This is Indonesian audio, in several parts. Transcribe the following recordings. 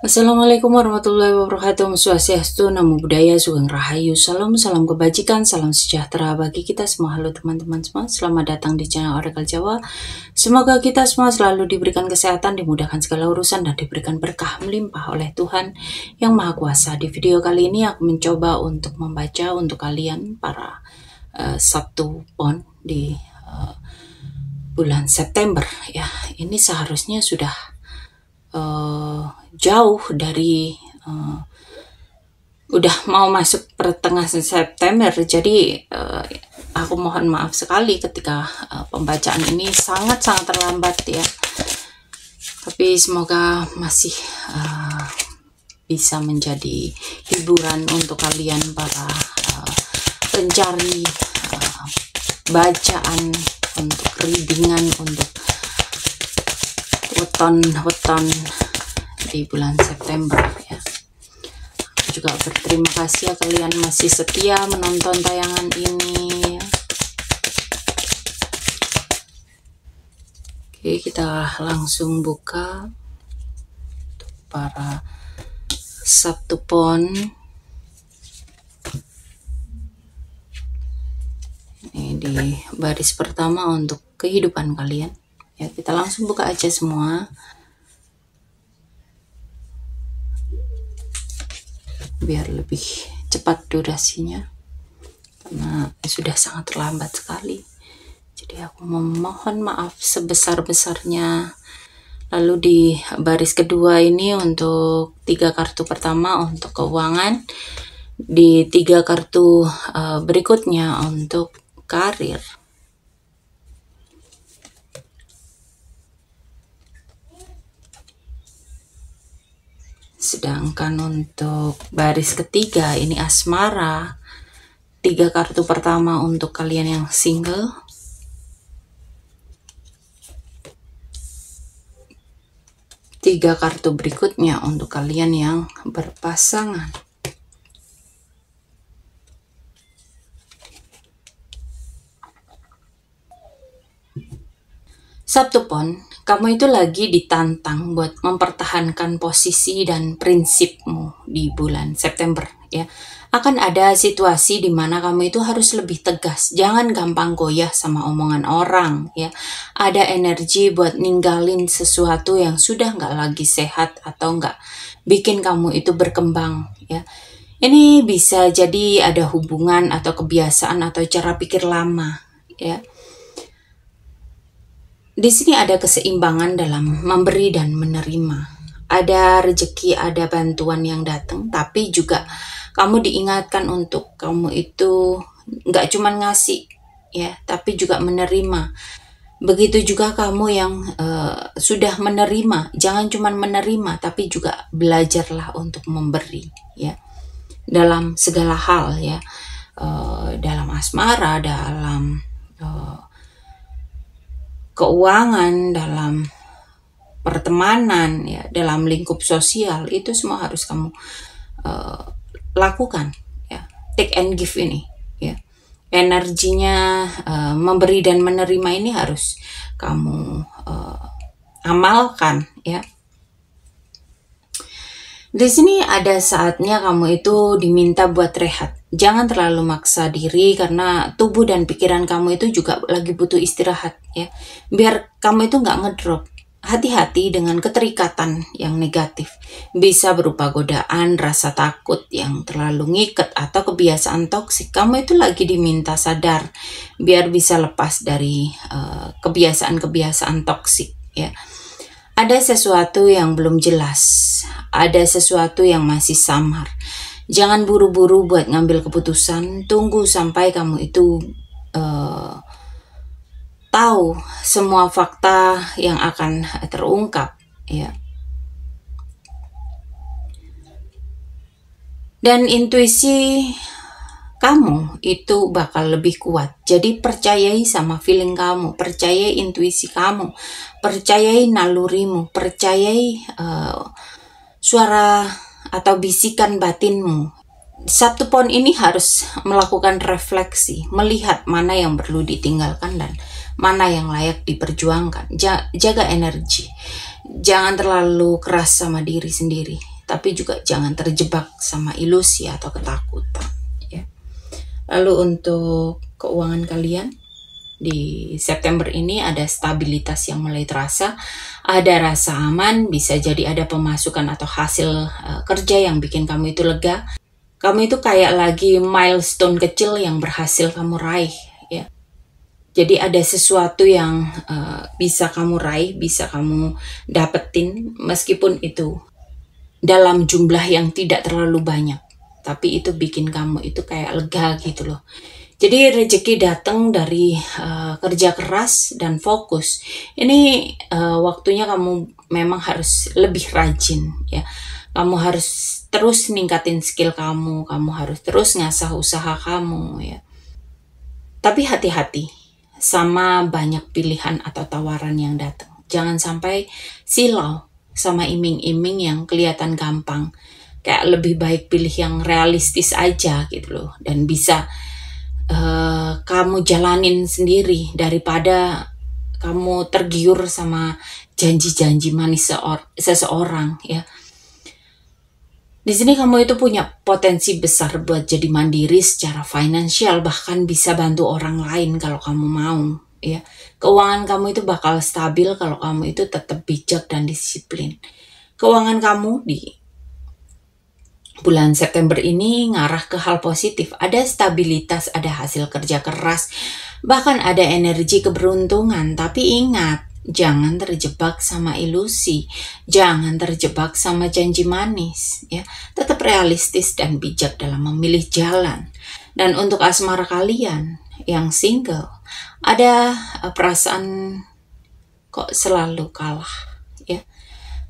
Assalamualaikum warahmatullahi wabarakatuh. Om Swastiastu, Namo Buddhaya, Sugeng Rahayu, Salam, salam kebajikan, salam sejahtera bagi kita semua. Halo teman-teman semua, selamat datang di channel Oracle Jawa. Semoga kita semua selalu diberikan kesehatan, dimudahkan segala urusan, dan diberikan berkah melimpah oleh Tuhan Yang Maha Kuasa. Di video kali ini aku mencoba untuk membaca untuk kalian para Sabtu Pon di bulan September. Ya, ini seharusnya sudah jauh dari udah mau masuk pertengahan September, jadi aku mohon maaf sekali ketika pembacaan ini sangat-sangat terlambat ya, tapi semoga masih bisa menjadi hiburan untuk kalian para pencari bacaan, untuk readingan, untuk weton di bulan September ya. Aku juga berterima kasih ya kalian masih setia menonton tayangan ini. Oke, kita langsung buka untuk para Sabtu Pon. Ini di baris pertama untuk kehidupan kalian. Ya, kita langsung buka aja semua. Biar lebih cepat durasinya. Karena sudah sangat terlambat sekali. Jadi aku memohon maaf sebesar-besarnya. Lalu di baris kedua ini untuk 3 kartu pertama untuk keuangan. Di 3 kartu berikutnya untuk karir. Sedangkan untuk baris ketiga ini asmara. 3 kartu pertama untuk kalian yang single. 3 kartu berikutnya untuk kalian yang berpasangan. Sabtu Pon, kamu itu lagi ditantang buat mempertahankan posisi dan prinsipmu di bulan September ya. Akan ada situasi di mana kamu itu harus lebih tegas, jangan gampang goyah sama omongan orang ya. Ada energi buat ninggalin sesuatu yang sudah nggak lagi sehat atau nggak bikin kamu itu berkembang ya. Ini bisa jadi ada hubungan atau kebiasaan atau cara pikir lama ya. Di sini ada keseimbangan dalam memberi dan menerima. Ada rezeki, ada bantuan yang datang, tapi juga kamu diingatkan untuk kamu itu nggak cuma ngasih, ya, tapi juga menerima. Begitu juga kamu yang sudah menerima, jangan cuma menerima, tapi juga belajarlah untuk memberi, ya, dalam segala hal, ya, dalam asmara, dalam keuangan, dalam pertemanan, ya, dalam lingkup sosial, itu semua harus kamu lakukan, ya. Take and give ini, ya. Energinya memberi dan menerima ini harus kamu amalkan, ya. Di sini ada saatnya kamu itu diminta buat rehat. Jangan terlalu maksa diri karena tubuh dan pikiran kamu itu juga lagi butuh istirahat ya. Biar kamu itu nggak ngedrop. Hati-hati dengan keterikatan yang negatif. Bisa berupa godaan, rasa takut yang terlalu ngiket atau kebiasaan toksik. Kamu itu lagi diminta sadar biar bisa lepas dari kebiasaan-kebiasaan toksik ya. Ada sesuatu yang belum jelas, ada sesuatu yang masih samar. Jangan buru-buru buat ngambil keputusan, tunggu sampai kamu itu tahu semua fakta yang akan terungkap, ya. Dan intuisi kamu itu bakal lebih kuat. Jadi percayai sama feeling kamu, percayai intuisi kamu, percayai nalurimu, percayai suara atau bisikan batinmu. Sabtu Pon ini harus melakukan refleksi, melihat mana yang perlu ditinggalkan dan mana yang layak diperjuangkan. Jaga energi, jangan terlalu keras sama diri sendiri. tapi juga jangan terjebak sama ilusi atau ketakutan ya. Lalu untuk keuangan kalian di September ini ada stabilitas yang mulai terasa, ada rasa aman, bisa jadi ada pemasukan atau hasil kerja yang bikin kamu itu lega. Kamu itu kayak lagi milestone kecil yang berhasil kamu raih ya. Jadi ada sesuatu yang bisa kamu raih, bisa kamu dapetin, meskipun itu dalam jumlah yang tidak terlalu banyak. Tapi itu bikin kamu itu kayak lega gitu loh. Jadi rezeki datang dari kerja keras dan fokus. Ini waktunya kamu memang harus lebih rajin ya. Kamu harus terus ningkatin skill kamu harus terus ngasah usaha kamu ya. Tapi hati-hati sama banyak pilihan atau tawaran yang datang. Jangan sampai silau sama iming-iming yang kelihatan gampang. Kayak lebih baik pilih yang realistis aja gitu loh. Dan bisa kamu jalanin sendiri daripada kamu tergiur sama janji-janji manis seseorang ya. Di sini kamu itu punya potensi besar buat jadi mandiri secara finansial, bahkan bisa bantu orang lain kalau kamu mau ya. Keuangan kamu itu bakal stabil kalau kamu itu tetap bijak dan disiplin. Keuangan kamu di bulan September ini ngarah ke hal positif. Ada stabilitas, ada hasil kerja keras, bahkan ada energi keberuntungan. Tapi ingat, jangan terjebak sama ilusi, jangan terjebak sama janji manis ya. Tetap realistis dan bijak dalam memilih jalan. Dan untuk asmara kalian yang single, ada perasaan kok selalu kalah ya.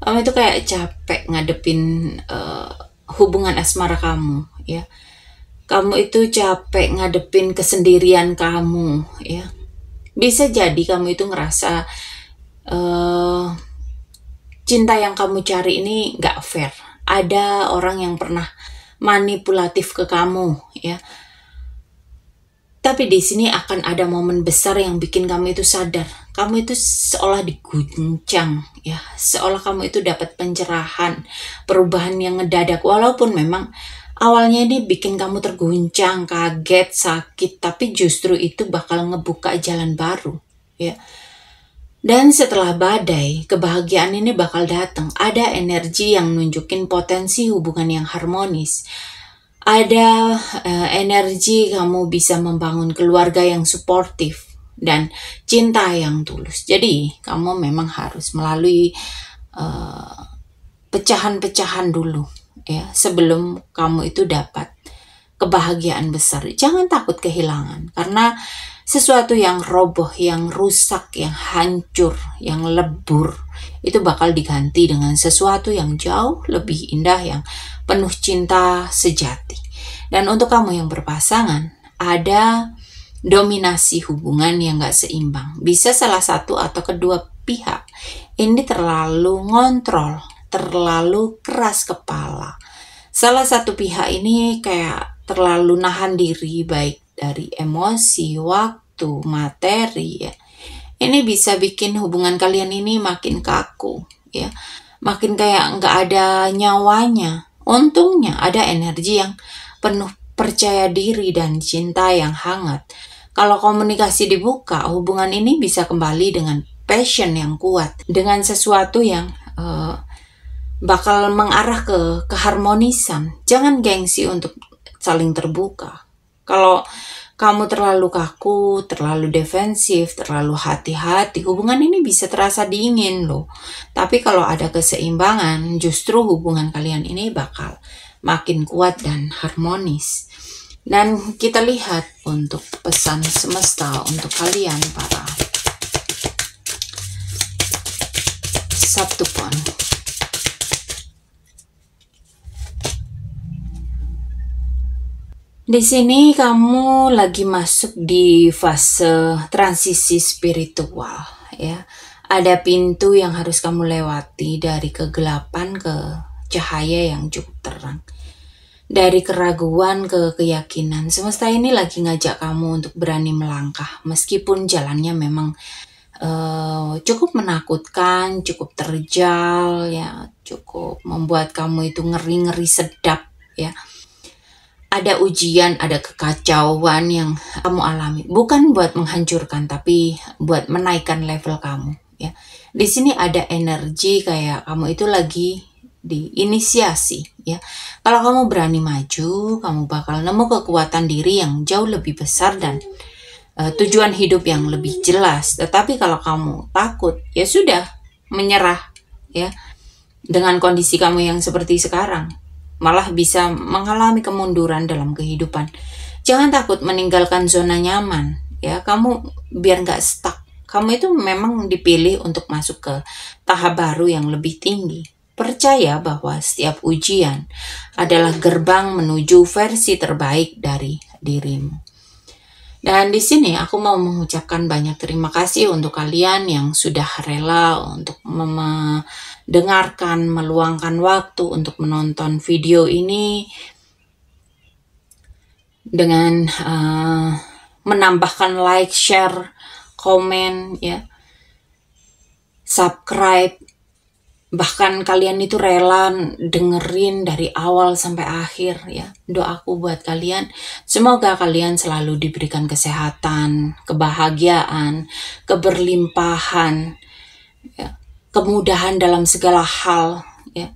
Kamu itu kayak capek ngadepin hubungan asmara kamu ya. Kamu itu capek ngadepin kesendirian kamu ya. Bisa jadi kamu itu ngerasa cinta yang kamu cari ini gak fair. Ada orang yang pernah manipulatif ke kamu ya. Tapi di sini akan ada momen besar yang bikin kamu itu sadar. Kamu itu seolah diguncang ya. Seolah kamu itu dapat pencerahan, perubahan yang ngedadak. Walaupun memang awalnya ini bikin kamu terguncang, kaget, sakit. Tapi justru itu bakal ngebuka jalan baru ya. Dan setelah badai, kebahagiaan ini bakal datang. Ada energi yang nunjukin potensi hubungan yang harmonis. Ada energi kamu bisa membangun keluarga yang suportif dan cinta yang tulus. Jadi kamu memang harus melalui pecahan-pecahan dulu ya sebelum kamu itu dapat kebahagiaan besar. Jangan takut kehilangan, karena sesuatu yang roboh, yang rusak, yang hancur, yang lebur itu bakal diganti dengan sesuatu yang jauh lebih indah, yang penuh cinta sejati. Dan untuk kamu yang berpasangan, ada dominasi hubungan yang gak seimbang. Bisa salah satu atau kedua pihak ini terlalu ngontrol, terlalu keras kepala. Salah satu pihak ini kayak terlalu nahan diri, baik dari emosi, waktu, materi ya. Ini bisa bikin hubungan kalian ini makin kaku ya. Makin kayak nggak ada nyawanya. Untungnya ada energi yang penuh percaya diri dan cinta yang hangat. Kalau komunikasi dibuka, hubungan ini bisa kembali dengan passion yang kuat, dengan sesuatu yang bakal mengarah ke keharmonisan. Jangan gengsi untuk saling terbuka. Kalau kamu terlalu kaku, terlalu defensif, terlalu hati-hati, hubungan ini bisa terasa dingin loh. Tapi kalau ada keseimbangan, justru hubungan kalian ini bakal makin kuat dan harmonis. Dan kita lihat untuk pesan semesta untuk kalian para Sabtu Pon. Di sini kamu lagi masuk di fase transisi spiritual ya. Ada pintu yang harus kamu lewati dari kegelapan ke cahaya yang cukup terang. Dari keraguan ke keyakinan. Semesta ini lagi ngajak kamu untuk berani melangkah meskipun jalannya memang cukup menakutkan, cukup terjal ya, cukup membuat kamu itu ngeri-ngeri sedap ya. Ada ujian, ada kekacauan yang kamu alami, bukan buat menghancurkan tapi buat menaikkan level kamu ya. Di sini ada energi kayak kamu itu lagi diinisiasi ya. Kalau kamu berani maju, kamu bakal nemu kekuatan diri yang jauh lebih besar dan tujuan hidup yang lebih jelas. Tetapi kalau kamu takut, ya sudah, menyerah ya. Dengan kondisi kamu yang seperti sekarang, malah bisa mengalami kemunduran dalam kehidupan. Jangan takut meninggalkan zona nyaman ya. Kamu biar nggak stuck. Kamu itu memang dipilih untuk masuk ke tahap baru yang lebih tinggi. Percaya bahwa setiap ujian adalah gerbang menuju versi terbaik dari dirimu. Dan di sini aku mau mengucapkan banyak terima kasih untuk kalian yang sudah rela untuk mendengarkan, meluangkan waktu untuk menonton video ini dengan menambahkan like, share, komen, ya, subscribe. Bahkan kalian itu rela dengerin dari awal sampai akhir ya. Doaku buat kalian, semoga kalian selalu diberikan kesehatan, kebahagiaan, keberlimpahan, ya, kemudahan dalam segala hal ya.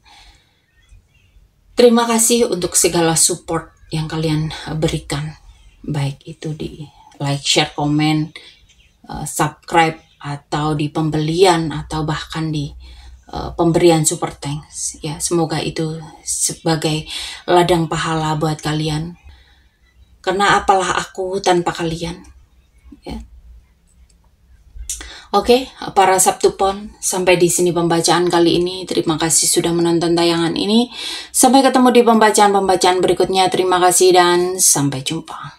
Terima kasih untuk segala support yang kalian berikan, baik itu di like, share, komen, subscribe, atau di pembelian, atau bahkan di pemberian super thanks ya. Semoga itu sebagai ladang pahala buat kalian, karena apalah aku tanpa kalian ya. Oke, para Sabtupon, sampai di sini pembacaan kali ini. Terima kasih sudah menonton tayangan ini. Sampai ketemu di pembacaan-pembacaan berikutnya. Terima kasih dan sampai jumpa.